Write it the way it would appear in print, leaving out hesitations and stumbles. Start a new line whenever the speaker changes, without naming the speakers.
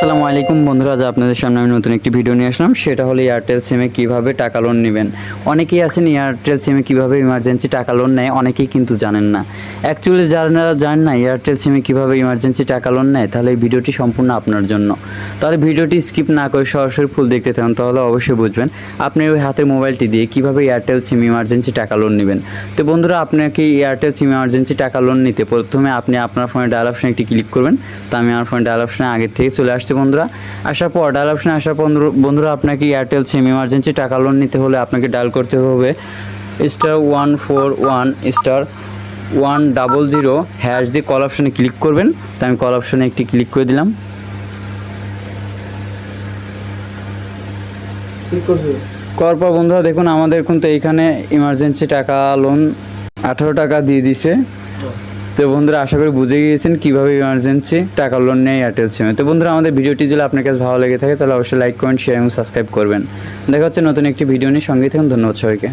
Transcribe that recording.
আসসালামু আলাইকুম বন্ধুরা, আজ আপনাদের সামনে আমি নতুন একটি ভিডিও নিয়ে আসলাম। সেটা হলো এয়ারটেল সিমে কীভাবে টাকা লোন নেবেন। অনেকেই আছেন এয়ারটেল সিমে কীভাবে ইমার্জেন্সি টাকা লোন নেয়, অনেকেই কিন্তু জানেন না। অ্যাকচুয়ালি যারা জানেন না এয়ারটেল সিমে কীভাবে ইমার্জেন্সি টাকা লোন নেয়, তাহলে এই ভিডিওটি সম্পূর্ণ আপনার জন্য। তাহলে ভিডিওটি স্কিপ না করে সরাসরি ফুল দেখতে থাকুন, তাহলে অবশ্যই বুঝবেন আপনি ওই হাতের মোবাইলটি দিয়ে কীভাবে এয়ারটেল সিম ইমার্জেন্সি টাকা লোন নেবেন। তো বন্ধুরা, আপনাকে এয়ারটেল সিম ইমার্জেন্সি টাকা লোন নিতে প্রথমে আপনি আপনার ফোনে ডায়াল অপশানে একটি ক্লিক করবেন। তো আমি আমার ফোনে ডায়াল অপশানে আগে থেকে চলে আসছে বন্ধুরা। আসার পর ডায়াল অপশানে আসার পর বন্ধুরা, আপনাকে এয়ারটেল সিম ইমার্জেন্সি টাকা লোন নিতে হলে আপনাকে ডায়াল করতে হবে *141*100# দিয়ে কল অপশানে ক্লিক করবেন। তো আমি কল অপশানে একটি ক্লিক করে দিলাম। করার পর বন্ধুরা দেখুন, আমাদের কিন্তু এইখানে ইমার্জেন্সি টাকা লোন 18 টাকা দিয়ে দিছে। তো বন্ধুরা, আশা করি বুঝে গিয়েছেন কীভাবে ইমার্জেন্সি টাকা লোন নেয় এয়ারটেল সিমে। তো বন্ধুরা, আমাদের ভিডিওটি যদি আপনার কাছে ভালো লেগে থাকে তাহলে অবশ্যই লাইক কমেন্ট শেয়ার এবং সাবস্ক্রাইব করবেন। দেখা হচ্ছে নতুন একটি ভিডিও নিয়ে, সঙ্গে থাকুন। ধন্যবাদ সবাইকে।